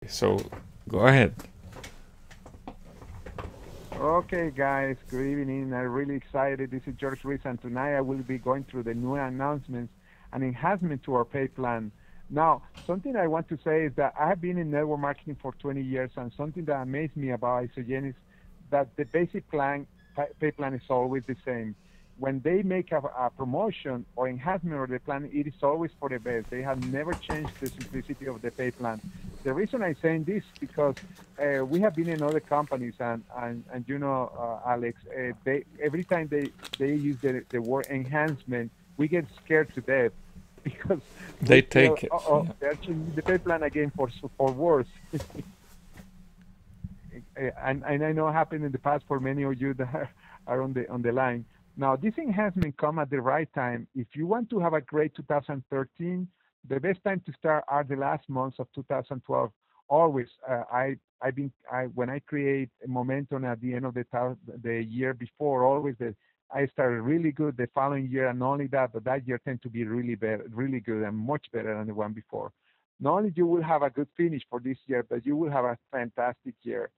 So go ahead. Okay, guys, good evening. I'm really excited. This is George Ruiz, and tonight I will be going through the new announcements and enhancement to our pay plan. Now, something I want to say is that I have been in network marketing for 20 years, and something that amazed me about Isogen is that the basic pay plan is always the same. When they make a promotion or enhancement of the plan, it is always for the best. They have never changed the simplicity of the pay plan. The reason I'm saying this because we have been in other companies, and you know, Alex, they every time they use the word enhancement, we get scared to death because They we feel, take it. oh, Yeah. they're changing the pay plan again for worse. And I know happened in the past for many of you that are on the line. Now, this enhancement come at the right time. If you want to have a great 2013, the best time to start are the last months of 2012. Always, I when I create a momentum at the end of the year before, always I started really good the following year, and not only that, but that year tend to be really better, really good, and much better than the one before. Not only you will have a good finish for this year, but you will have a fantastic year.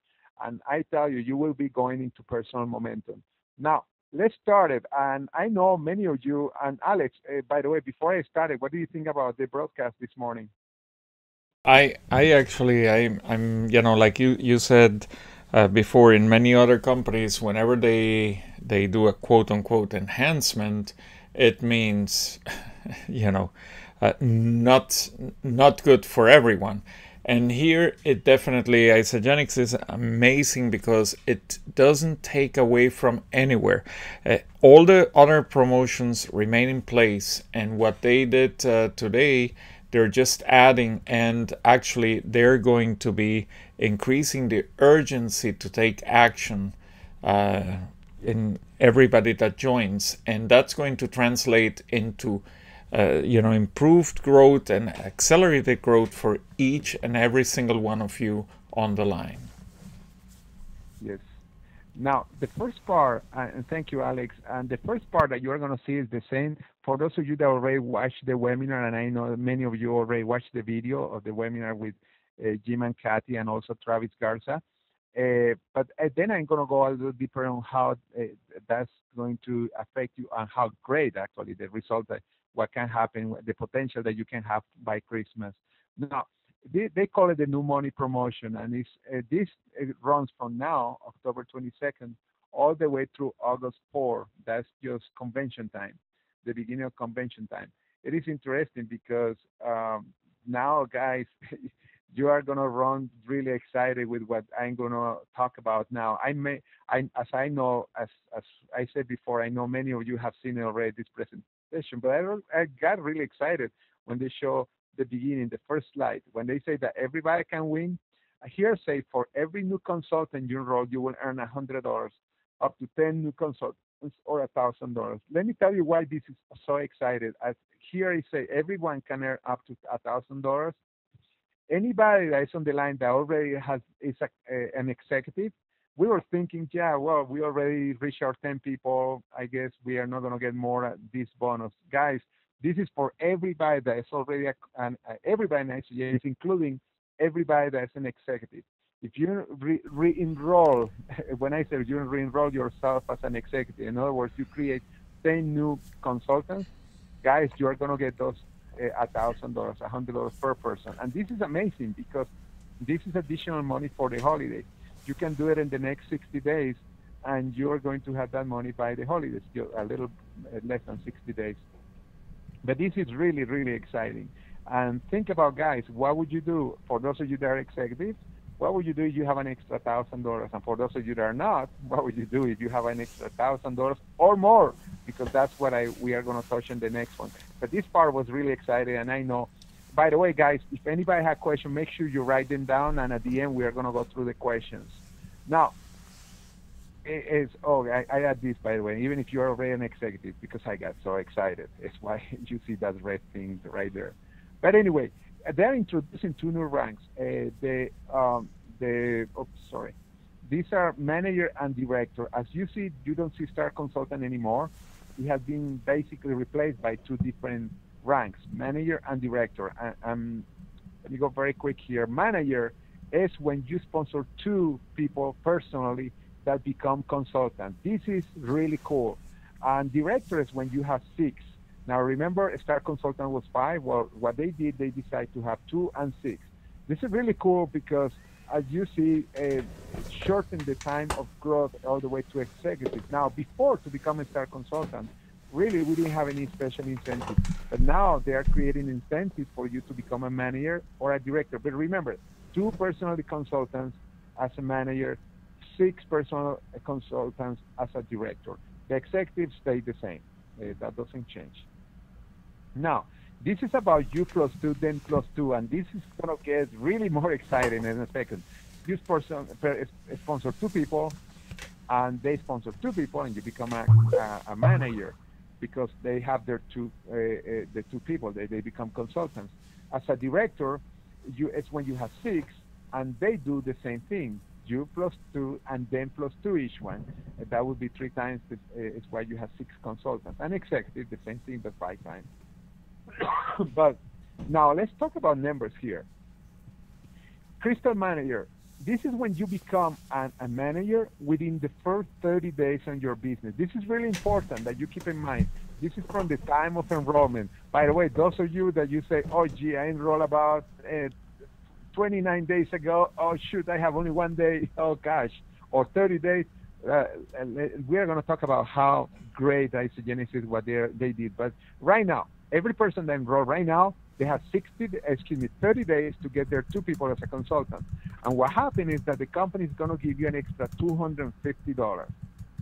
And I tell you, you will be going into personal momentum. Now, let's start it. And I know many of you, and Alex, by the way, before I started, what do you think about the broadcast this morning? I actually, I'm, like you said before, in many other companies, whenever they do a quote unquote enhancement, it means, you know, not not good for everyone. And here it definitely, Isogenics is amazing because it doesn't take away from anywhere. All the other promotions remain in place, and what they did today, they're just adding, and actually they're going to be increasing the urgency to take action uh, in everybody that joins, and that's going to translate into improved growth and accelerated growth for each and every single one of you on the line. Yes. Now, the first part, and thank you, Alex, and the first part that you're going to see is the same. For those of you that already watched the webinar, and I know that many of you already watched the video of the webinar with Jim and Kathy and also Travis Garza. But then I'm going to go a little deeper on how that's going to affect you and how great actually the result that what can happen, the potential that you can have by Christmas. Now, they call it the new money promotion, and this it runs from now, October 22nd, all the way through August 4. That's just convention time, the beginning of convention time. It is interesting because now, guys, you are gonna run really excited with what I'm gonna talk about now. As I know, as I said before, I know many of you have seen already this presentation, but I got really excited when they show the beginning, the first slide, when they say that everybody can win. Here say for every new consultant you enroll, you will earn $100, up to 10 new consultants or $1,000. Let me tell you why this is so excited. As here I say everyone can earn up to $1,000. Anybody that is on the line that already an executive, we were thinking, yeah, well, we already reached our 10 people. I guess we are not going to get more this bonus. Guys, this is for everybody that is already everybody in ICS, including everybody that's an executive. If you re-enroll, when I say you re-enroll yourself as an executive, in other words, you create 10 new consultants, guys, you are going to get those $1,000, $100 per person. And this is amazing because this is additional money for the holidays. You can do it in the next 60 days, and you're going to have that money by the holidays, a little less than 60 days. But this is really, really exciting. And think about, guys, what would you do for those of you that are executives? What would you do if you have an extra $1,000? And for those of you that are not, what would you do if you have an extra $1,000 or more? Because that's what we are going to touch in the next one. But this part was really exciting, and I know. By the way, guys, if anybody has questions, make sure you write them down, and at the end we are going to go through the questions. Now, I add this, by the way, even if you're already an executive, because I got so excited. It's why you see that red thing right there. But anyway, they're introducing two new ranks. Sorry. These are manager and director. As you see, you don't see star consultant anymore. It has been basically replaced by two different ranks, manager and director. Let me go very quick here. Manager is when you sponsor two people personally that become consultants. This is really cool. And director is when you have six. Now remember, Star Consultant was five. Well, what they did, they decided to have two and six. This is really cool because, as you see, it shortened the time of growth all the way to executive. Now, before to become a Star Consultant, really we didn't have any special incentives, but now they are creating incentives for you to become a manager or a director. But remember, two personal consultants as a manager, six personal consultants as a director. The executives stay the same. That doesn't change. Now, this is about you plus two, then plus two, and this is going to get really more exciting in a second. You sponsor two people, and they sponsor two people, and you become a manager because they have their the two people. They become consultants. As a director, it's when you have six, and they do the same thing. You plus two, and then plus two each one. That would be three times. It's why you have six consultants. And executive, the same thing, but five times. But now let's talk about numbers here. Crystal manager. This is when you become a manager within the first 30 days on your business. This is really important that you keep in mind. This is from the time of enrollment. By the way, those of you that you say, oh, gee, I enrolled about 29 days ago. Oh, shoot, I have only one day. Oh, gosh. Or 30 days. Uh, we are going to talk about how great Isogenesis, what they did. But right now, every person that enrolled right now, they have 30 days to get their two people as a consultant. And what happened is that the company is going to give you an extra $250.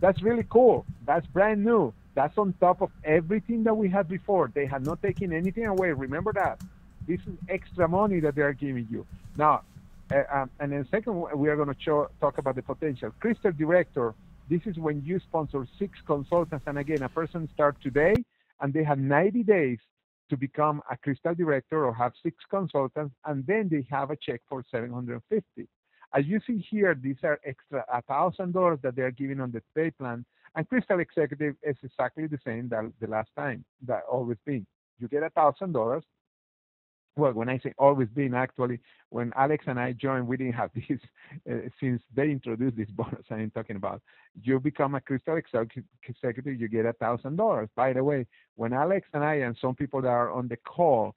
That's really cool. That's brand new. That's on top of everything that we had before. They had not taken anything away. Remember that. This is extra money that they are giving you. Now, and then second, we are going to talk about the potential. Crystal Director, this is when you sponsor six consultants. And again, a person starts today, and they have 90 days to become a Crystal Director or have six consultants, and then they have a check for 750. As you see here, these are extra $1,000 that they are giving on the pay plan. And Crystal Executive is exactly the same that the last time that always been. You get $1,000. Well, when I say always been, actually, when Alex and I joined, we didn't have this since they introduced this bonus I'm talking about. You become a Crystal Executive, you get $1,000. By the way, when Alex and I and some people that are on the call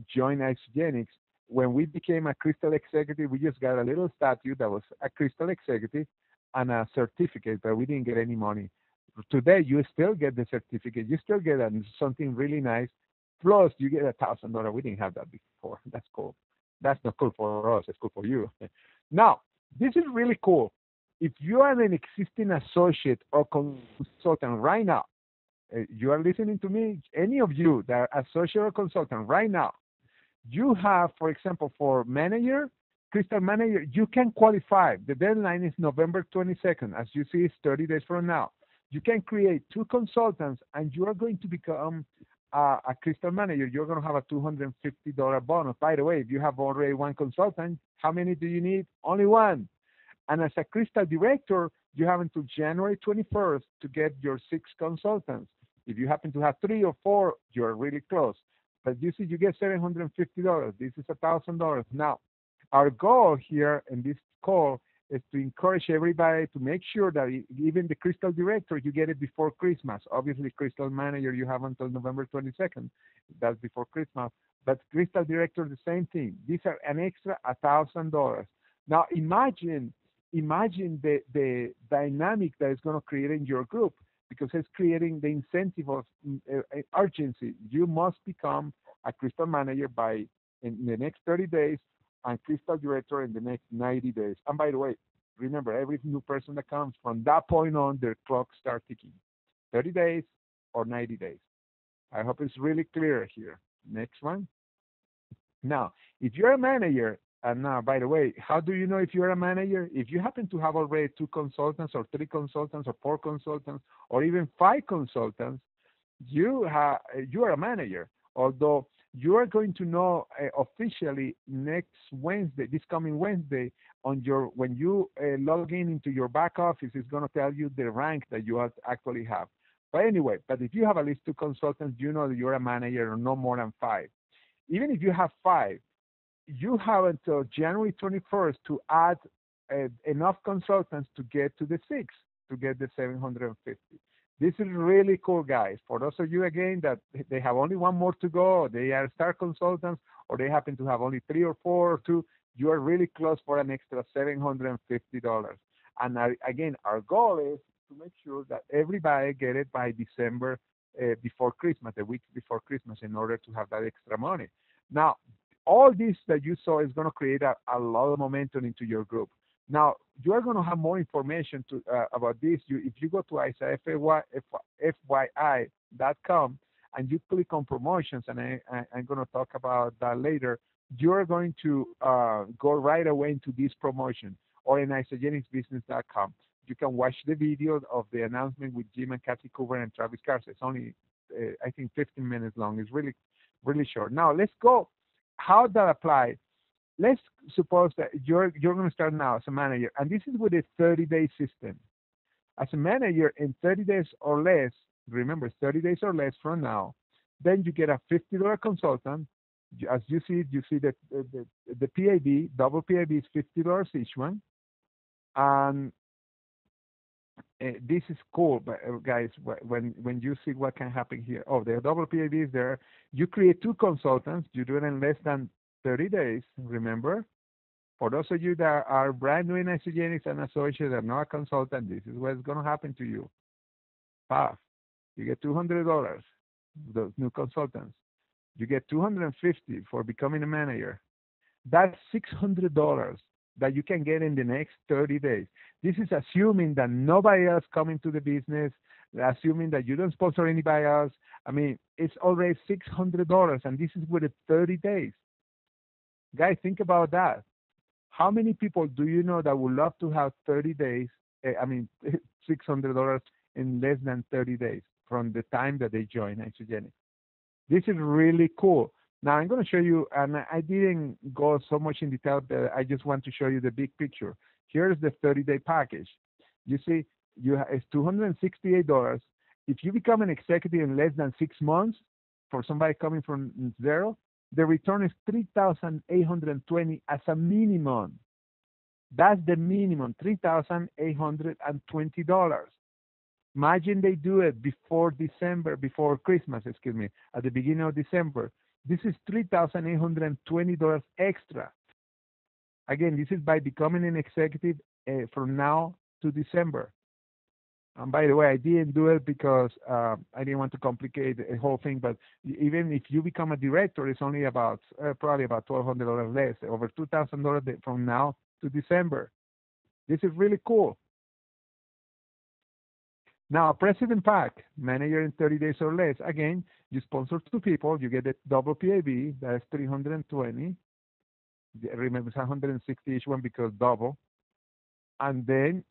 joined Isogenics, when we became a Crystal Executive, we just got a little statue that was a Crystal Executive and a certificate, but we didn't get any money. Today, you still get the certificate. You still get something really nice. Plus, you get $1,000. We didn't have that before. That's cool. That's not cool for us. It's cool for you. Now, this is really cool. If you are an existing associate or consultant right now, you are listening to me, any of you that are associate or consultant right now, you have, for example, for manager, Crystal Manager, you can qualify. The deadline is November 22nd. As you see, it's 30 days from now. You can create two consultants, and you are going to become a Crystal Manager. You're going to have a $250 bonus. By the way, if you have already one consultant, how many do you need? Only one. And as a Crystal Director, you have until January 21st to get your six consultants. If you happen to have three or four, you're really close. But you see, you get $750. This is $1,000. Now, our goal here in this call is to encourage everybody to make sure that even the Crystal Director, you get it before Christmas. Obviously, Crystal Manager, you have until November 22nd. That's before Christmas. But Crystal Director, the same thing. These are an extra $1,000. Now, imagine the dynamic that is going to create in your group, because it's creating the incentive of urgency. You must become a Crystal Manager in the next 30 days, and Crystal Director in the next 90 days. And by the way, remember, every new person that comes from that point on, their clock starts ticking. 30 days or 90 days. I hope it's really clear here. Next one. Now, if you're a manager, and now, by the way, how do you know if you're a manager? If you happen to have already two consultants or three consultants or four consultants or even five consultants, you are a manager. Although you are going to know officially next Wednesday, this coming Wednesday, when you log in into your back office, it's going to tell you the rank that you actually have. But anyway, but if you have at least two consultants, you know that you're a manager or no more than five. Even if you have five, you have until January 21st to add enough consultants to get to the six, to get the 750. This is really cool, guys. For those of you again that they have only one more to go, they are star consultants, or they happen to have only three or four or two, you are really close for an extra $750. And again, our goal is to make sure that everybody get it by December before Christmas, the week before Christmas, in order to have that extra money. Now, all this that you saw is going to create a lot of momentum into your group. Now, you are going to have more information about this. If you go to isafyi.com and you click on promotions, and I'm going to talk about that later, you're going to go right away into this promotion, or in isogenicsbusiness.com. You can watch the video of the announcement with Jim and Kathy Cooper and Travis Garza. It's only, I think, 15 minutes long. It's really, really short. Now, let's go. How that applies? Let's suppose that you're going to start now as a manager, and this is with a 30-day system. As a manager, in 30 days or less, remember 30 days or less from now, then you get a $50 consultant. As you see that the PAB, double PAB is $50 each one, and this is cool, but guys, when you see what can happen here, oh, the double PAB is there. You create two consultants. You do it in less than 30 days. Remember, for those of you that are brand new in isogenics and associates and not a consultant, this is what's going to happen to you. Paf, you get $200. Those new consultants, you get 250 for becoming a manager. That's $600 that you can get in the next 30 days. This is assuming that nobody else coming to the business, assuming that you don't sponsor anybody else. I mean, it's already $600, and this is with 30 days. Guys, think about that. How many people do you know that would love to have 30 days, $600 in less than 30 days from the time that they join Isogenics? This is really cool. Now I'm going to show you, and I didn't go so much in detail, but I just want to show you the big picture. Here's the 30-day package. You see, it's $268. If you become an executive in less than 6 months, for somebody coming from zero, the return is $3,820 as a minimum. That's the minimum, $3,820. Imagine they do it before Christmas, excuse me, at the beginning of December. This is $3,820 extra. Again, this is by becoming an executive from now to December. And by the way, I didn't do it because I didn't want to complicate the whole thing. But even if you become a director, it's only about probably about $1,200 less, over $2,000 from now to December. This is really cool. Now, a president pack, manager in 30 days or less. Again, you sponsor two people, you get a double PAB, that's 320. Remember, it's 160 each one because double. And then,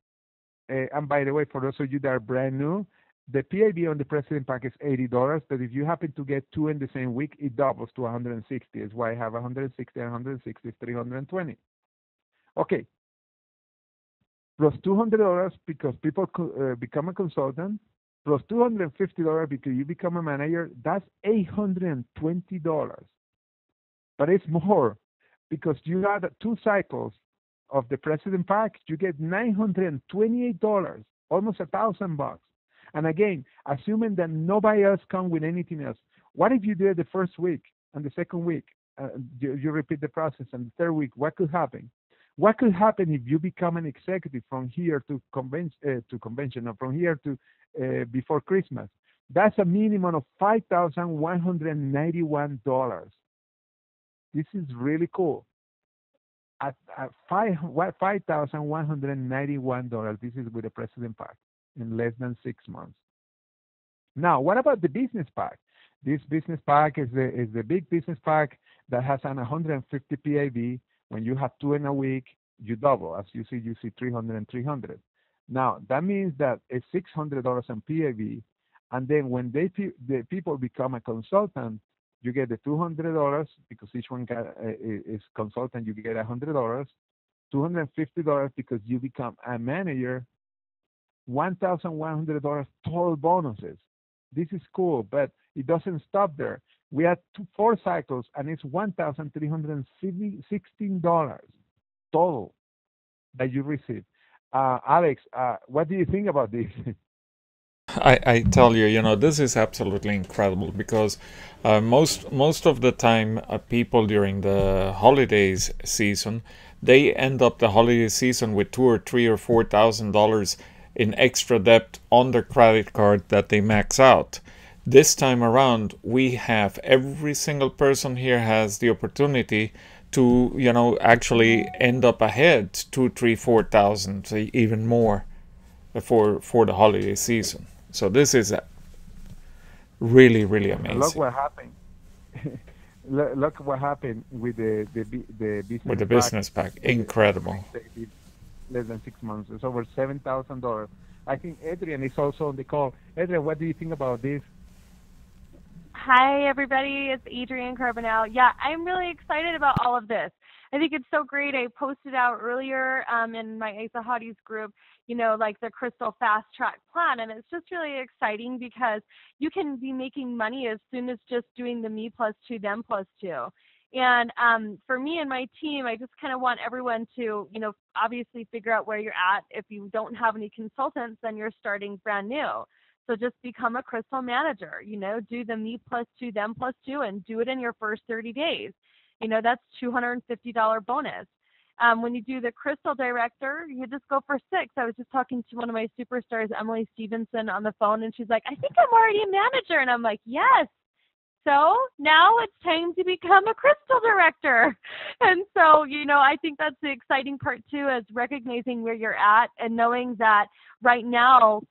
and by the way, for those of you that are brand new, the PAB on the president pack is $80, but if you happen to get two in the same week, it doubles to 160. Is why I have 160 and 160 is 320. Okay, plus $200 because people become a consultant, plus $250 because you become a manager. That's $820. But it's more because you add two cycles of the president pack, you get $928, almost $1,000. And again, assuming that nobody else comes with anything else, what if you do it the first week and the second week? You repeat the process, and the third week, what could happen? What could happen if you become an executive from here to convention, or from here to before Christmas? That's a minimum of $5,191. This is really cool. At $5,191, this is with a president pack in less than 6 months. Now, what about the business pack? This business pack is the big business pack that has an 150 PAB. When you have two in a week, you double. As you see 300 and 300. Now, that means that it's $600 in PAB. And then when the people become a consultant, you get the $200 because each one is consultant, you get $100, $250 because you become a manager, $1,100 total bonuses. This is cool, but it doesn't stop there. We had four cycles, and it's $1,316 total that you receive. Alex, what do you think about this? I tell you, this is absolutely incredible because most of the time, people during the holidays season, they end up the holiday season with two or three or $4,000 in extra debt on their credit card that they max out. This time around, we have every single person here has the opportunity to, actually end up ahead two, three, 4,000, even more for the holiday season. So this is really, really And look amazing what happened. Look what happened with the with business the pack. business pack. For Incredible. executive, less than 6 months. It's over $7,000. I think Adrian is also on the call. Adrian, what do you think about this? Hi, everybody. It's Adrienne Carbonell. Yeah, I'm really excited about all of this. I think it's so great. I posted out earlier in my Asa Hotties group, like the Crystal Fast Track Plan. And it's just really exciting because you can be making money as soon as just doing the me plus two, them plus two. And for me and my team, I just kind of want everyone to, obviously figure out where you're at. If you don't have any consultants, then you're starting brand new. So just become a crystal manager, do the me plus two, them plus two, and do it in your first 30 days. That's $250 bonus. When you do the crystal director, you just go for six. I was just talking to one of my superstars, Emily Stevenson, on the phone, and she's like, I think I'm already a manager. And I'm like, yes. So now it's time to become a crystal director. And so, I think that's the exciting part too, is recognizing where you're at and knowing that right now,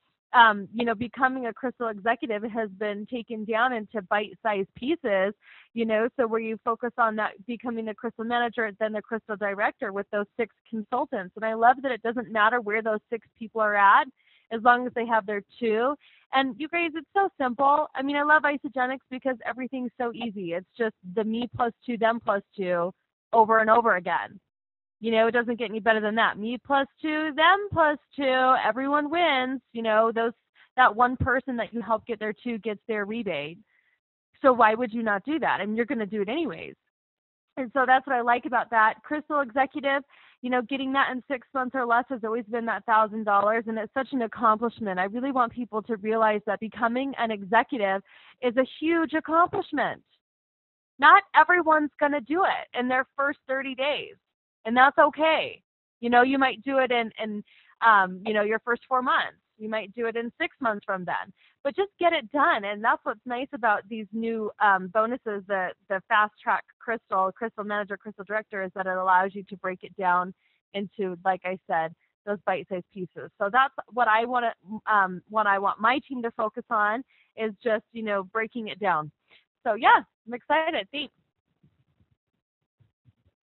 becoming a crystal executive has been taken down into bite-sized pieces, so where you focus on that becoming the crystal manager, then the crystal director with those six consultants. And I love that it doesn't matter where those six people are at, as long as they have their two. And you guys, it's so simple. I mean, I love isogenics because everything's so easy. It's just the me plus two, them plus two over and over again. It doesn't get any better than that. Me plus two, them plus two, everyone wins. That one person that you help get their two gets their rebate. So why would you not do that? I mean, you're going to do it anyways. And so that's what I like about that. Crystal Executive, getting that in 6 months or less has always been that $1,000, and it's such an accomplishment. I really want people to realize that becoming an executive is a huge accomplishment. Not everyone's going to do it in their first 30 days. And that's okay. You might do it in your first 4 months. You might do it in 6 months from then. But just get it done. And that's what's nice about these new bonuses, the Fast Track Crystal Manager, Crystal Director, is that it allows you to break it down into, like I said, those bite-sized pieces. So that's what I want my team to focus on, is just, breaking it down. So yeah, I'm excited. Thanks.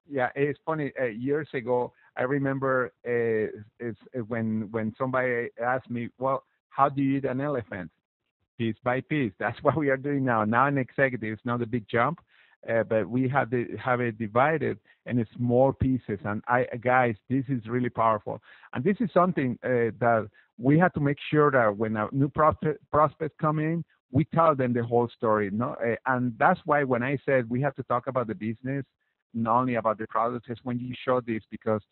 Yeah, it's funny. Years ago, I remember it's when somebody asked me, "Well, how do you eat an elephant?" Piece by piece. That's what we are doing now. Now in executive, it's not a big jump, but we have it divided in small pieces. And guys, this is really powerful. And this is something that we have to make sure that when a new prospects come in, we tell them the whole story. No, and that's why when I said we have to talk about the business, not only about the products, is when you show this, because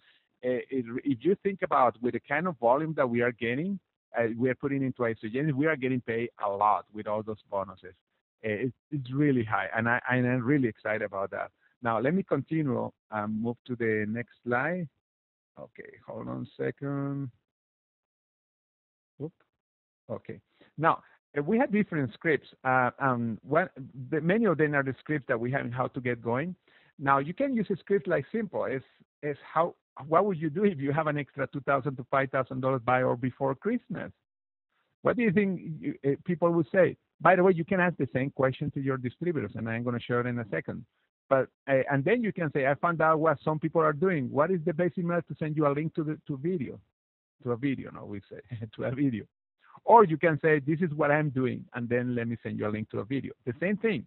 if you think about with the kind of volume that we are getting, we are putting into isogenics, we are getting paid a lot with all those bonuses. It's really high, and I'm really excited about that. Now let me continue and move to the next slide. Okay, hold on a second. Oop. Okay. Now we have different scripts. Many of them are the scripts that we have in how to get going. Now you can use a script like simple. It's how, what would you do if you have an extra $2,000 to $5,000 by or before Christmas? What do you think people would say? By the way, you can ask the same question to your distributors, and I'm going to show it in a second. But and then you can say, I found out what some people are doing. What is the best email to send you a link to a video? No, we say to a video. Or you can say, this is what I'm doing, and then let me send you a link to a video. The same thing.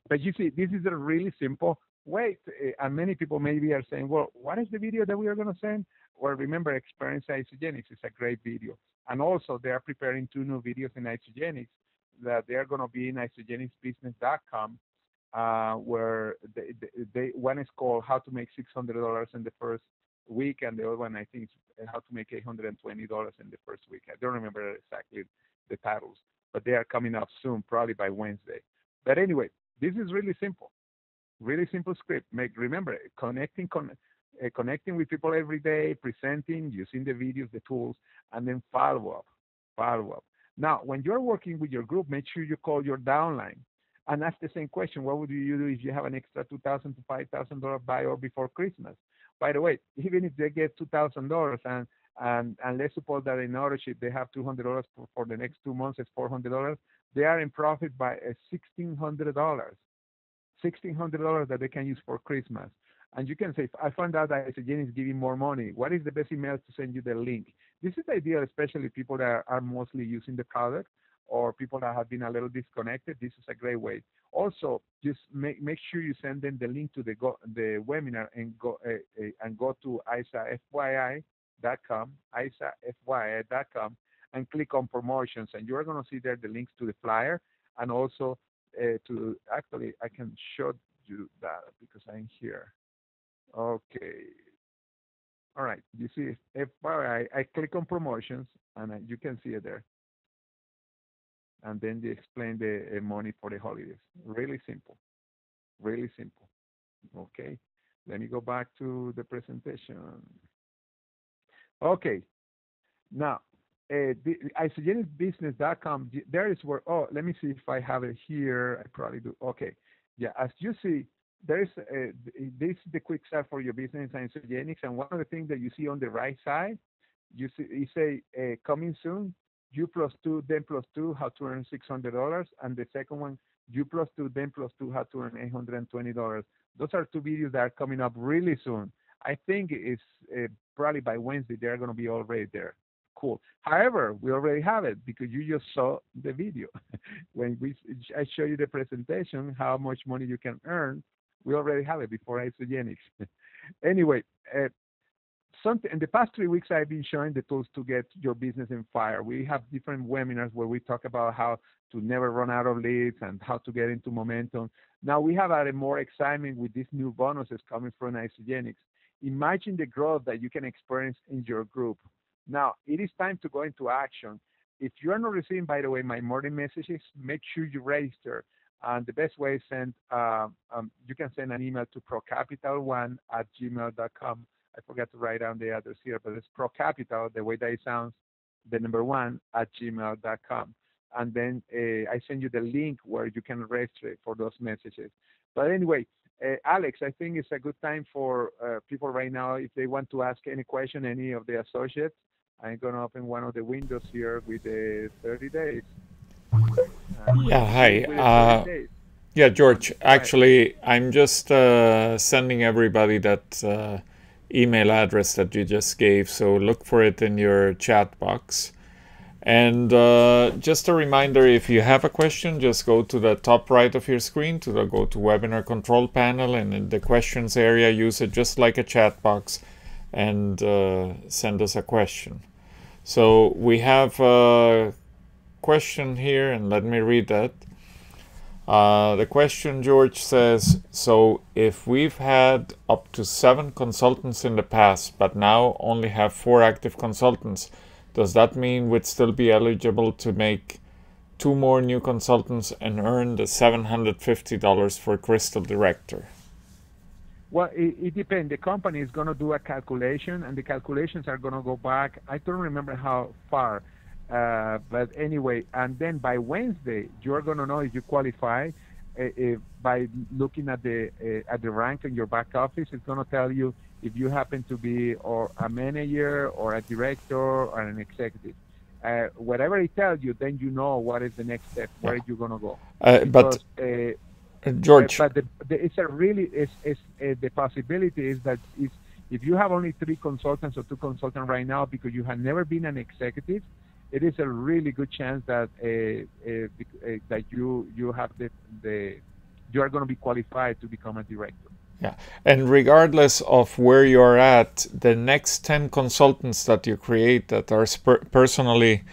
But you see, this is a really simple way. And many people maybe are saying, well, what is the video that we are going to send? Well, remember, Experience Isogenics is a great video. And also, they are preparing 2 new videos in Isogenics that they are going to be in isogenicsbusiness.com. where one is called How to Make $600 in the First Week, and the other one I think is How to Make $820 in the First Week. I don't remember exactly the titles, but they are coming up soon, probably by Wednesday. But anyway, this is really simple script. Remember connecting with people every day, presenting, using the videos, the tools, and then follow up. Now, when you're working with your group, make sure you call your downline and ask the same question. What would you do if you have an extra $2,000 to $5,000 by or before Christmas? By the way, even if they get $2,000 and let's suppose that in ownership they have $200 for the next 2 months, it's $400. They are in profit by $1,600 that they can use for Christmas. And you can say, I found out that Isagen is giving more money. What is the best email to send you the link? This is ideal, especially people that are mostly using the product or people that have been a little disconnected. This is a great way. Also, just make sure you send them the link to the webinar and go to isafyi.com, and click on promotions, and you're going to see there the links to the flyer, and also actually I can show you that because I'm here. Okay. All right. You see FYI, I click on promotions, and you can see it there. And then they explain the money for the holidays. Really simple. Really simple. Okay. Let me go back to the presentation. Okay. Now, IsogenicBusiness.com, there is where, let me see if I have it here. I probably do. Okay. Yeah, as you see, there's this is the quick start for your business and Isogenics. And one of the things that you see on the right side, you say coming soon, you plus two, then plus two, how to earn $600. And the second one, you plus two, then plus two, how to earn $820. Those are two videos that are coming up really soon. I think it's probably by Wednesday, they're going to be already there. Cool. However, we already have it because you just saw the video. When I show you the presentation, how much money you can earn, we already have it before Isogenics. Anyway, in the past 3 weeks, I've been showing the tools to get your business in fire. We have different webinars where we talk about how to never run out of leads and how to get into momentum. Now we have added more excitement with these new bonuses coming from Isogenics. Imagine the growth that you can experience in your group. Now, it is time to go into action. If you are not receiving, by the way, my morning messages, make sure you register. And the best way is you can send an email to procapital1@gmail.com. I forgot to write down the address here, but it's procapital, the way that it sounds, the number 1@gmail.com. And then I send you the link where you can register for those messages. But anyway, Alex, I think it's a good time for people right now, if they want to ask any question, any of the associates. I'm going to open one of the windows here with the 30 days. Yeah, hi. Yeah, George, actually, I'm just sending everybody that email address that you just gave, so look for it in your chat box. And just a reminder, if you have a question, just go to the top right of your screen to the GoToWebinar control panel, and in the questions area, use it just like a chat box and send us a question. So we have a question here, and let me read that. The question, George, says, so if we've had up to 7 consultants in the past, but now only have 4 active consultants, does that mean we'd still be eligible to make 2 more new consultants and earn the $750 for Crystal Director? Well, it depends. The company is going to do a calculation, and the calculations are going to go back. I don't remember how far, but anyway. And then by Wednesday, you're going to know if you qualify by looking at the rank in your back office. It's going to tell you if you happen to be or a manager or a director or an executive. Whatever it tells you, then you know what is the next step, where you're going to go. George, but the possibility is that if you have only 3 consultants or 2 consultants right now because you have never been an executive, it is a really good chance that that you have you are going to be qualified to become a director. Yeah, and regardless of where you're at, the next 10 consultants that you create that are personally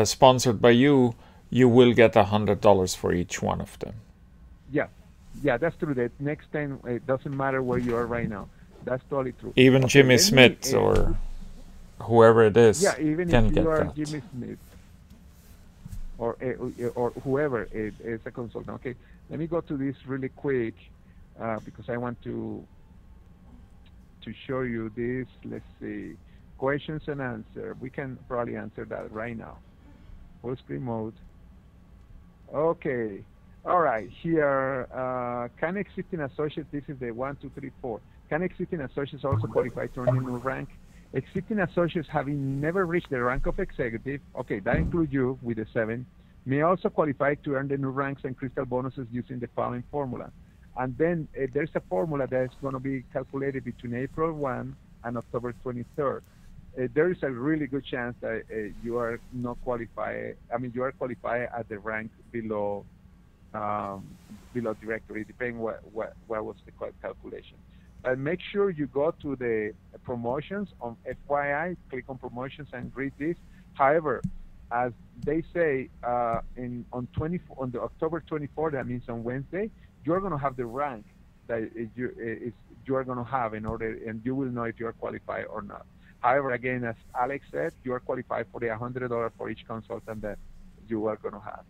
sponsored by you, you will get $100 for each one of them. Yeah, Yeah, that's true. The next 10, it doesn't matter where you are right now. That's totally true. Even Okay, Jimmy let me, Smith or whoever it yeah, is even if can you get are that. Jimmy Smith or whoever is a consultant. Okay, let me go to this really quick because I want to show you this. Let's see, questions and answer. We can probably answer that right now. Full screen mode. Okay. All right. Here, can existing associates, this is the one, two, three, four. Can existing associates also qualify to earn a new rank? Existing associates having never reached the rank of executive, okay, that includes you with the seven, may also qualify to earn the new ranks and crystal bonuses using the following formula. And then there's a formula that's going to be calculated between April 1 and October 23rd. There is a really good chance that you are not qualified. I mean, you are qualified at the rank um, below directory, depending what was the calculation. But make sure you go to the promotions on FYI, click on promotions and read this. However, as they say on the October 24th, that means on Wednesday, you're going to have the rank that you are going to have in order, and you will know if you are qualified or not. However, again, as Alex said, you are qualified for the $100 for each consultant that you are going to have.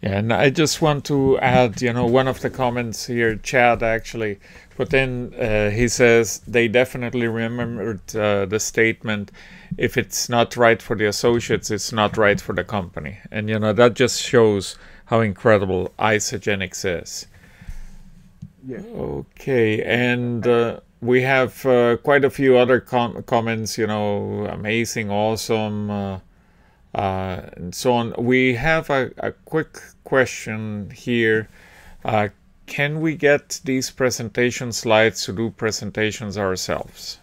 Yeah, and I just want to add, one of the comments here, Chad actually put in, he says they definitely remembered the statement, if it's not right for the associates, it's not right for the company. And, that just shows how incredible Isogenics is. Yes. Okay, and we have quite a few other comments, amazing, awesome, and so on. We have a quick question here. Can we get these presentation slides to do presentations ourselves?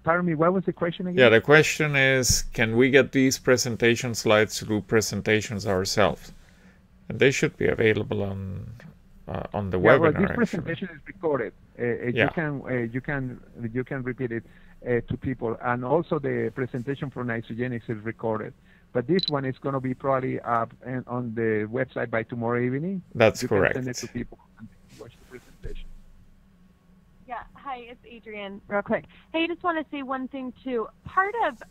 Pardon me, what was the question again? Yeah, the question is, can we get these presentation slides to do presentations ourselves? And they should be available on the webinar. Well, this presentation is recorded. Yeah. You can repeat it to people, and also the presentation from Isogenics is recorded. But this one is going to be probably up on the website by tomorrow evening. That's correct. You can send it to people and watch the presentation. Yeah, hi, it's Adrienne. Real quick, hey, I just want to say one thing too. Part of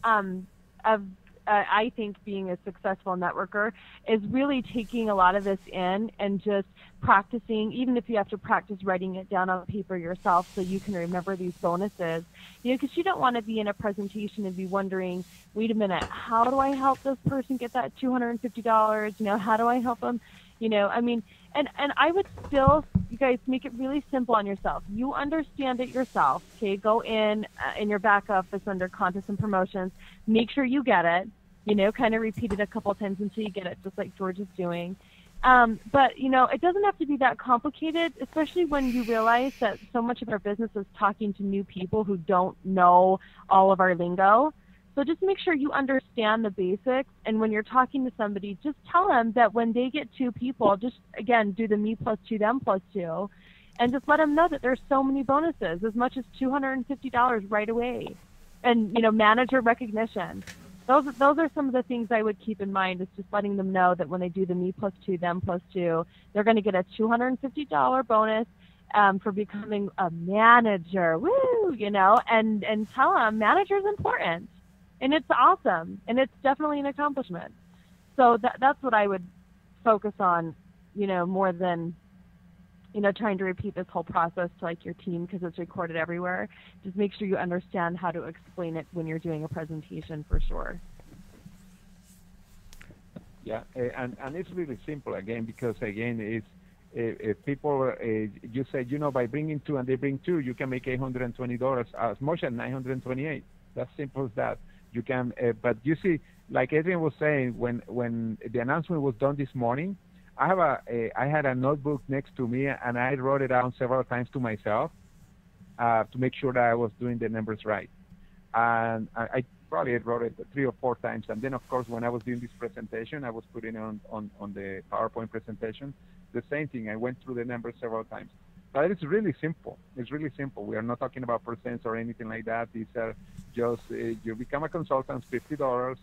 I think being a successful networker is really taking a lot of this in and just practicing, even if you have to practice writing it down on paper yourself so you can remember these bonuses. Because you don't want to be in a presentation and be wondering, wait a minute, how do I help this person get that $250? How do I help them? And I would still, you guys, make it really simple on yourself. You understand it yourself, okay? Go in your back office under contests and promotions. Make sure you get it, kind of repeat it a couple of times until you get it, just like George is doing. But, it doesn't have to be that complicated, especially when you realize that so much of our business is talking to new people who don't know all of our lingo. So just make sure you understand the basics, and when you're talking to somebody, just tell them that when they get two people, just, again, do the me plus two, them plus two, and just let them know that there's so many bonuses, as much as $250 right away. And, manager recognition. Those are some of the things I would keep in mind, is just letting them know that when they do the me plus two, them plus two, they're going to get a $250 bonus for becoming a manager. Woo! And tell them manager's important. And it's awesome, and it's definitely an accomplishment. So that's what I would focus on, more than, trying to repeat this whole process to like your team, because it's recorded everywhere. Just make sure you understand how to explain it when you're doing a presentation, for sure. Yeah, and it's really simple, again, because, again, it's if people, you say, by bringing two and they bring two, you can make $820, as much as $928. That's simple as that. You can, but you see, like Adrian was saying, when the announcement was done this morning, I had a notebook next to me, and I wrote it down several times to myself to make sure that I was doing the numbers right. And I probably wrote it 3 or 4 times. And then, of course, when I was doing this presentation, I was putting it on the PowerPoint presentation, the same thing. I went through the numbers several times. But it's really simple. It's really simple. We are not talking about percents or anything like that. These are just, you become a consultant, $50.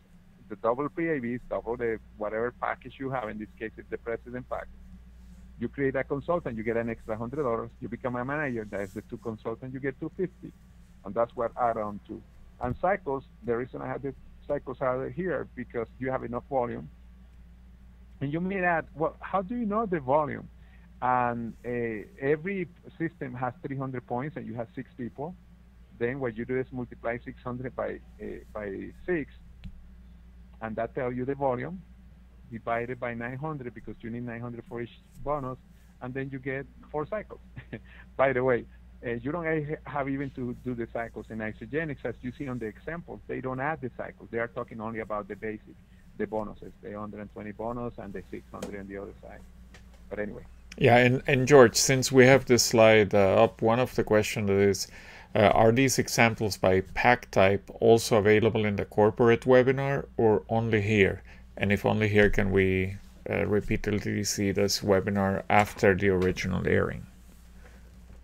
the double PABs, double the whatever package you have. In this case, it's the president package. You create a consultant, you get an extra $100. You become a manager, that's the two consultants, you get $250, and that's what add on to. And cycles, the reason I have the cycles are here because you have enough volume. And you may add, well, how do you know the volume? And every system has 300 points, and you have 6 people. Then what you do is multiply 600 by 6, and that tells you the volume, divided by 900 because you need 900 for each bonus, and then you get 4 cycles. By the way, you don't have even to do the cycles in isogenics, as you see on the examples. They don't add the cycles. They are talking only about the basic, the bonuses, the 120 bonus and the 600 on the other side. But anyway. Yeah, and George, since we have this slide up, one of the questions is, are these examples by pack type also available in the corporate webinar or only here? And if only here, can we repeatedly see this webinar after the original airing?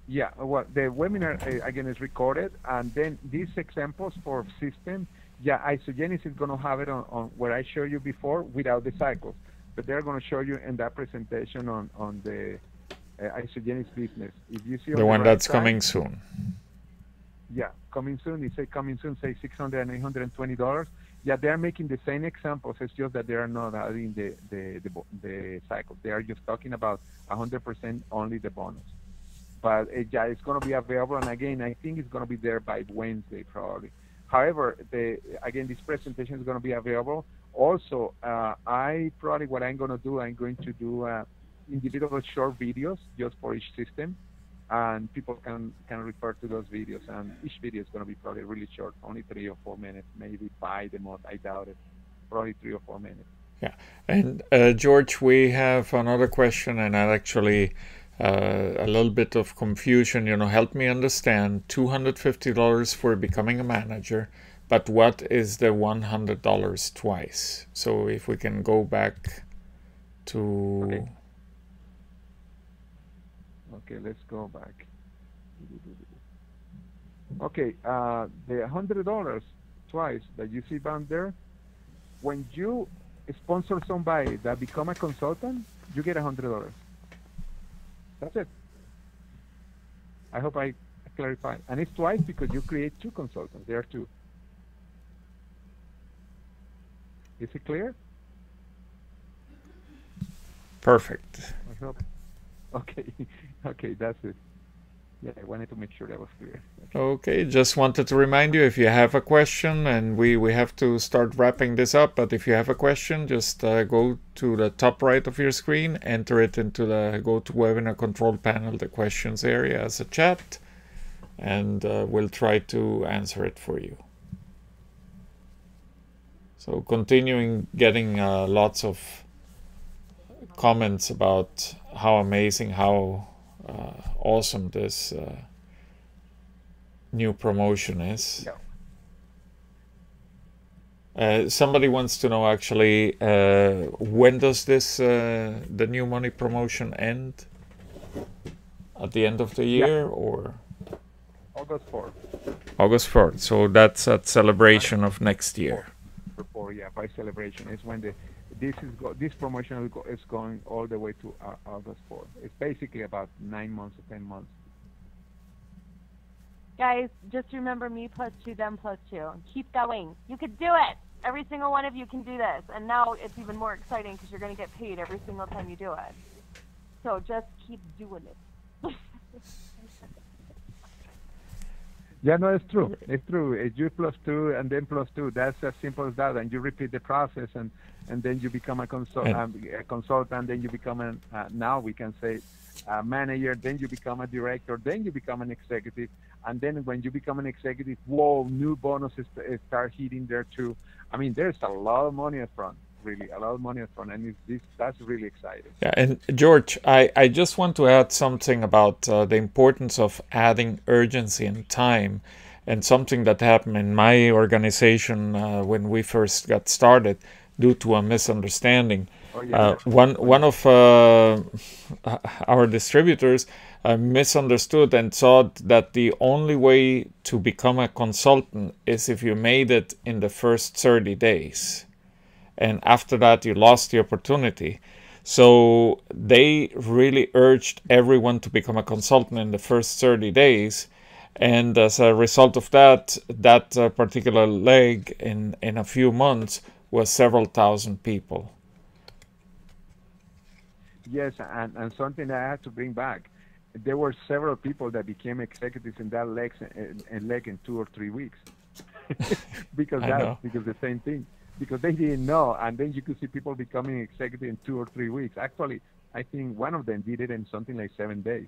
Yeah, well, the webinar, again, is recorded, and then these examples for system, yeah, Isogenics is going to have it on where I showed you before without the cycles, but they're going to show you in that presentation on the Isogenics business. If you see the one that's coming soon. Yeah, coming soon. They say coming soon, say $600 and $820. Yeah, they're making the same examples. It's just that they are not adding the cycles. They are just talking about 100% only the bonus. But yeah, it's going to be available, and again, I think it's going to be there by Wednesday probably. However, again, this presentation is going to be available. Also, what I'm going to do, I'm going to do individual short videos just for each system, and people can refer to those videos. And each video is going to be probably really short, only 3 or 4 minutes, maybe 5 the most. I doubt it. Probably 3 or 4 minutes. Yeah, and George, we have another question, and that actually. A little bit of confusion, help me understand. $250 for becoming a manager, but what is the $100 twice? So if we can go back to... Okay, let's go back. Okay, the $100 twice that you see down there, when you sponsor somebody that become a consultant, you get $100. That's it. I hope I clarified. And it's twice because you create 2 consultants. There are 2. Is it clear? Perfect. I hope. Okay. Okay, that's it. Yeah, I wanted to make sure that was clear. Okay, just wanted to remind you, if you have a question, and we have to start wrapping this up, but if you have a question, just go to the top right of your screen, enter it into the GoToWebinar control panel, the questions area as a chat, and we'll try to answer it for you. So continuing getting lots of comments about how amazing, how awesome this new promotion is. Yeah. Somebody wants to know actually, when does this the new money promotion end? At the end of the year, or August 4th. August 4th. So that's at celebration of next year. Yeah, by celebration is when this promotion is going all the way to August 4th. It's basically about 9 months or 10 months. Guys, just remember me plus 2, them plus 2. Keep going. You could do it. Every single one of you can do this. And now it's even more exciting because you're going to get paid every single time you do it. So just keep doing it. Yeah, no, it's true. It's true. It's you plus 2 and then plus 2. That's as simple as that. And you repeat the process, and then you become a consultant. Then you become now we can say a manager. Then you become a director. Then you become an executive. And then when you become an executive, whoa, new bonuses start hitting there too. I mean, there's a lot of money up front. Really, a lot of money up front, and that's really exciting. Yeah, and George, I just want to add something about the importance of adding urgency and time, and something that happened in my organization when we first got started due to a misunderstanding. Oh, yeah. One of our distributors misunderstood and thought that the only way to become a consultant is if you made it in the first 30 days. and after that you lost the opportunity. So they really urged everyone to become a consultant in the first 30 days. And as a result of that, that particular leg in a few months was several thousand people. Yes, and something that I had to bring back. There were several people that became executives in that leg in 2 or 3 weeks. because I know. the same thing, because they didn't know, and then you could see people becoming executive in 2 or 3 weeks. Actually, I think one of them did it in something like 7 days.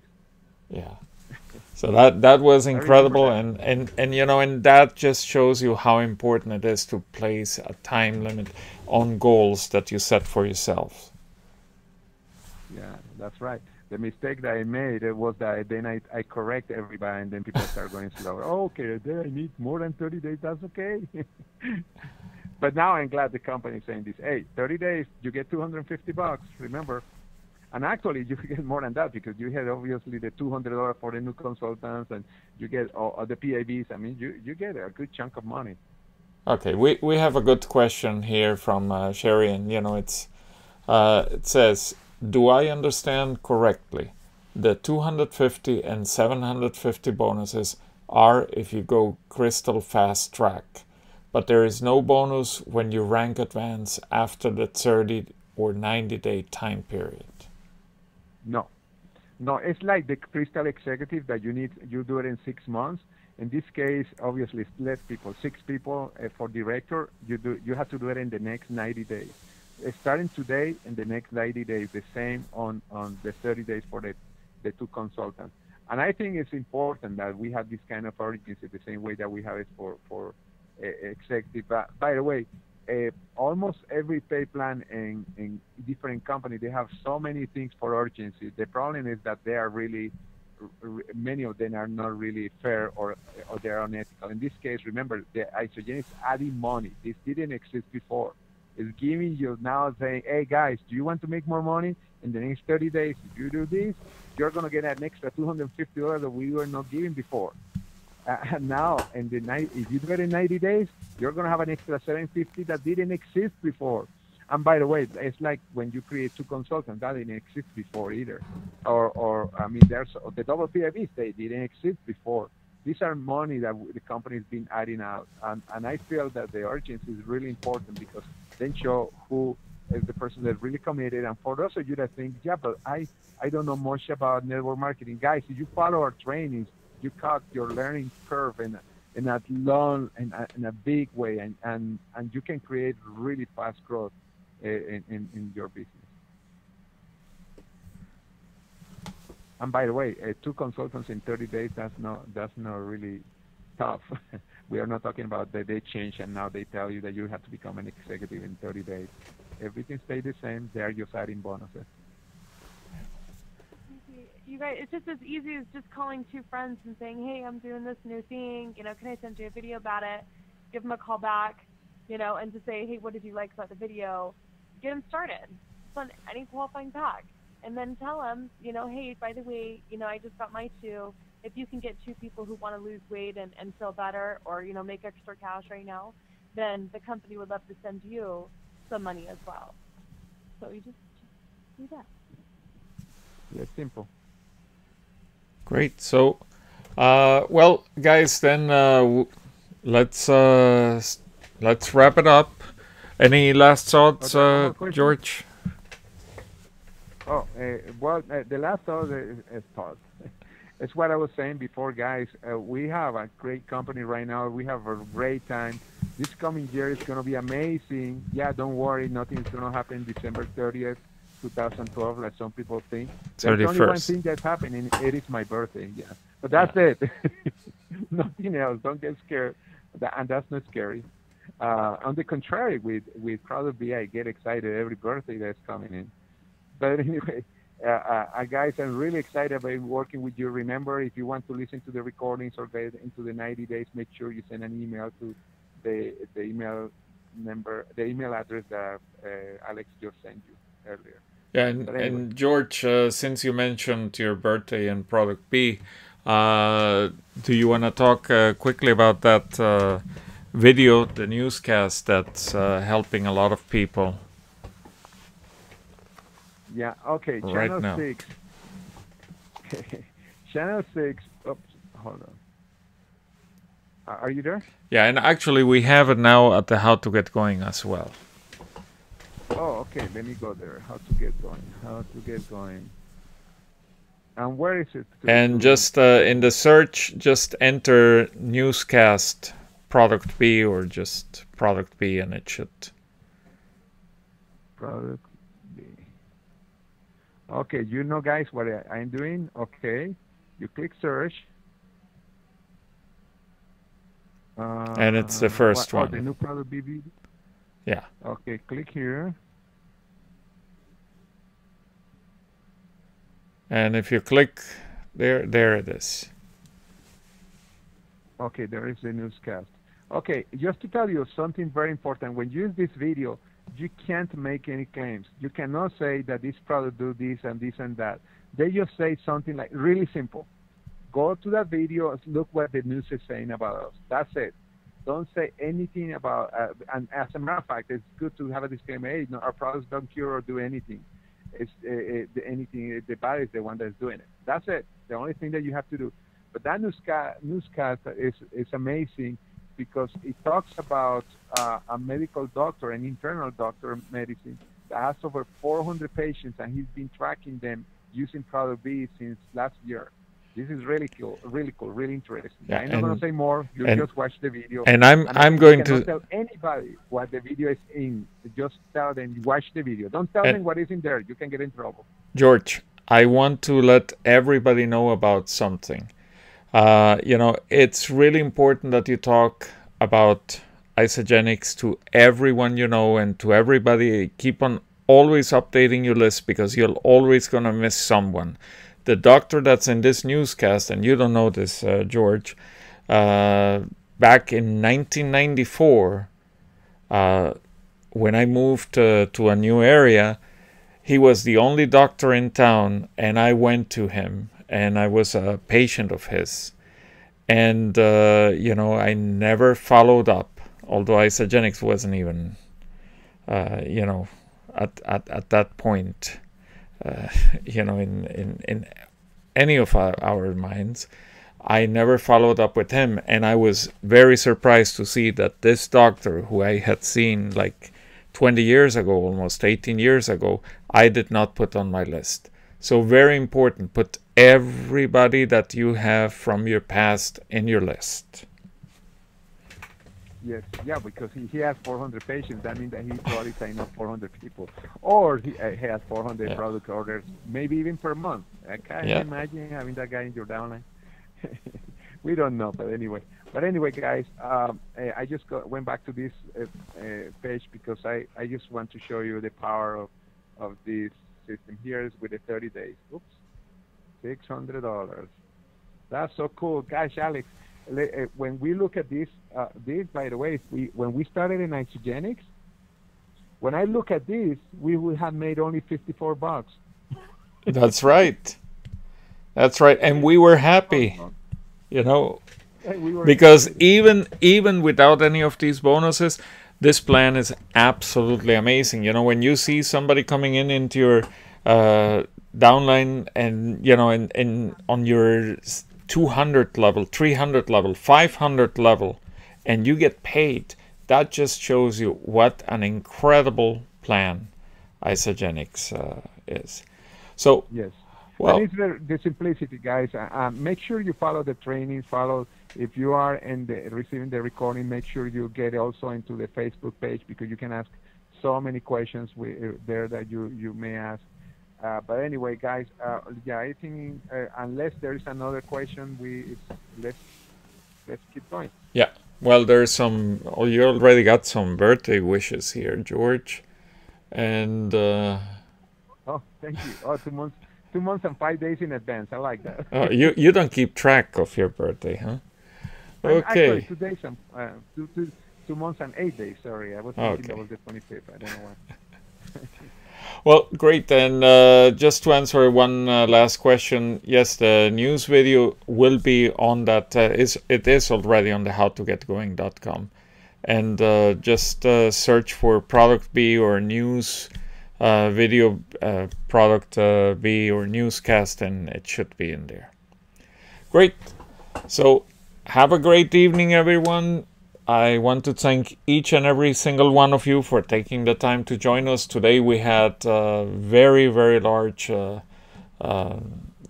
Yeah. So that was I remember incredible, that. and you know, and that just shows you how important it is to place a time limit on goals that you set for yourself. Yeah, that's right. The mistake that I made was that then I correct everybody, and then people start going slower. Oh, okay, then I need more than 30 days. That's okay. But now I'm glad the company is saying this. Hey, 30 days, you get $250. Remember, and actually you get more than that because you had obviously the $200 for the new consultants, and you get all the PIBs. I mean, you get a good chunk of money. Okay, we have a good question here from Sherry, and you know, it says, do I understand correctly? The 250 and 750 bonuses are if you go crystal fast track, but there is no bonus when you rank advance after the 30 or 90-day time period. No, no, it's like the crystal executive that you do it in 6 months. In this case, obviously, it's less people, 6 people for director. You have to do it in the next 90 days. Starting today, in the next 90 days, the same on the 30 days for the two consultants. And I think it's important that we have this kind of urgency the same way that we have it for executive. By the way, almost every pay plan in different companies, they have so many things for urgency. The problem is that they are really, many of them are not really fair or they're unethical. In this case, remember, the isogen is adding money. This didn't exist before. It's giving you now saying, hey guys, do you want to make more money in the next 30 days? If you do this, you're going to get an extra $250 that we were not giving before. And now, if you do it in 90 days, you're going to have an extra $750 that didn't exist before. And by the way, it's like when you create two consultants, that didn't exist before either. Or I mean, there's the double PIVs, they didn't exist before. These are money that the company's been adding out. And I feel that the urgency is really important because then show who is the person that's really committed. And for those of you that think, yeah, but I don't know much about network marketing. Guys, if you follow our trainings, you cut your learning curve in a long, in a big way, and you can create really fast growth in your business. And by the way, two consultants in 30 days, that's not really tough. We are not talking about that they change and now they tell you that you have to become an executive in 30 days. Everything stays the same. They are just adding bonuses. You guys, it's just as easy as just calling two friends and saying, hey, I'm doing this new thing, you know, can I send you a video about it? Give them a call back, you know, and to say, hey, what did you like about the video? Get them started. Send any qualifying pack. And then tell them, you know, hey, by the way, you know, I just got my two. If you can get two people who want to lose weight and feel better or, you know, make extra cash right now, then the company would love to send you some money as well. So you just do that. Yeah, simple. Great. So, well, guys, then let's wrap it up. Any last thoughts, George? Oh, well, the last thought is thought. It's what I was saying before, guys. We have a great company right now. We have a great time. This coming year is going to be amazing. Yeah, don't worry. Nothing's going to happen December 30th, 2012, like some people think. 31st. There's only one thing that's happening. It is my birthday, yeah. But that's it. Nothing else. Don't get scared. And that's not scary. On the contrary, with Product B, I get excited every birthday that's coming in. But anyway, guys, I'm really excited about working with you. Remember, if you want to listen to the recordings or get into the 90 days, make sure you send an email to the email address that Alex just sent you earlier. Yeah, and George, since you mentioned your birthday and Product B, do you want to talk quickly about that video, the newscast that's helping a lot of people. Yeah, okay, right channel now. 6. Channel 6, oops, hold on. Are you there? Yeah, and actually we have it now at the How to Get Going as well. Oh, okay, let me go there. How to get going, how to get going. And where is it? And just in the search, just enter newscast product B or just product B and it should. Product B. Okay, you know, guys, what I'm doing? Okay, you click search. And it's the first one. Oh, the new product B video? Yeah. Okay, click here. And if you click there it is. Okay, there is the newscast. Okay, just to tell you something very important. When you use this video, you can't make any claims. You cannot say that this product do this and that. They just say something like really simple. Go to that video, look what the news is saying about us. That's it. Don't say anything about, and as a matter of fact, it's good to have a disclaimer. Hey, no, our products don't cure or do anything. It's anything, the body is the one that's doing it. That's it. The only thing that you have to do. But that newscast is amazing because it talks about a medical doctor, an internal doctor of medicine that has over 400 patients, and he's been tracking them using Product B since last year. This is really cool, really interesting. Yeah, I'm not going to say more. You just watch the video. And I'm going to tell anybody what the video is in. Just tell them you watch the video. Don't tell them what is in there. You can get in trouble. George, I want to let everybody know about something. You know, it's really important that you talk about Isogenics to everyone you know and to everybody. Keep on always updating your list because you're always going to miss someone. The doctor that's in this newscast, and you don't know this, George, back in 1994, when I moved to a new area, he was the only doctor in town, and I went to him, and I was a patient of his. And, you know, I never followed up, although Isogenics wasn't even, you know, at that point. You know, in any of our minds, I never followed up with him, and I was very surprised to see that this doctor, who I had seen like 20 years ago, almost 18 years ago, I did not put on my list. So very important, put everybody that you have from your past in your list. Yes, yeah, because he has 400 patients. That means that he probably signed up 400 people. Or he has 400 product orders, maybe even per month. Can you imagine having that guy in your downline? We don't know, but anyway. But anyway, guys, I just went back to this page because I just want to show you the power of this system. Here is with the 30 days. Oops, $600. That's so cool. Gosh, Alex. When we look at this, by the way, when we started in Isogenics, when I look at this, we would have made only $54. That's right. That's right, and we were happy, you know, because even without any of these bonuses, this plan is absolutely amazing. You know, when you see somebody coming into your downline, and you know, on your 200 level, 300 level, 500 level, and you get paid, that just shows you what an incredible plan Isogenics is. So yes, well, and it's the simplicity, guys. Make sure you follow the training. If you are receiving the recording, make sure you get also into the Facebook page because you can ask so many questions there that you may ask. But anyway, guys, yeah, I think unless there is another question, let's keep going. Yeah, well, there's some. Oh, you already got some birthday wishes here, George, and. Oh, thank you. Oh, 2 months and 5 days in advance. I like that. Oh, you don't keep track of your birthday, huh? Okay. Actually, 2 days and 2 months and 8 days. Sorry, I was thinking that was the 25th. I don't know why. Well, great. And just to answer one last question, yes, the news video will be on that. It is already on the howtogetgoing.com. and just search for product B or news video product B or newscast, and it should be in there. Great. So have a great evening, everyone. I want to thank each and every single one of you for taking the time to join us. Today we had very, very large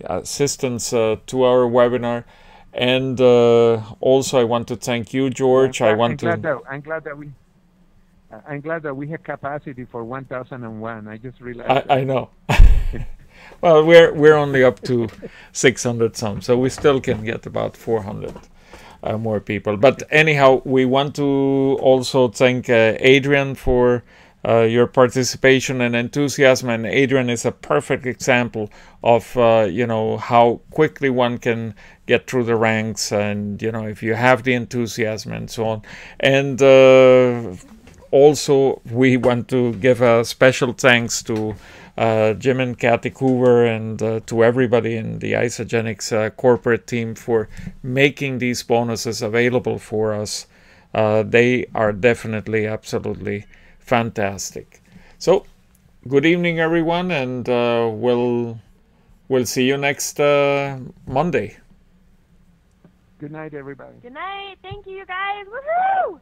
assistance to our webinar. And also I want to thank you, George. I'm glad that we have capacity for 1001. I just realized. I know. Well, we're only up to 600 some, so we still can get about 400 more people. But anyhow, we want to also thank Adrian for your participation and enthusiasm. And Adrian is a perfect example of how quickly one can get through the ranks, and if you have the enthusiasm and so on. And also we want to give a special thanks to Jim and Kathy Coover, and to everybody in the Isagenix corporate team for making these bonuses available for us. They are definitely absolutely fantastic. So good evening, everyone, and we'll see you next Monday. Good night, everybody. Good night. Thank you, guys. Woohoo!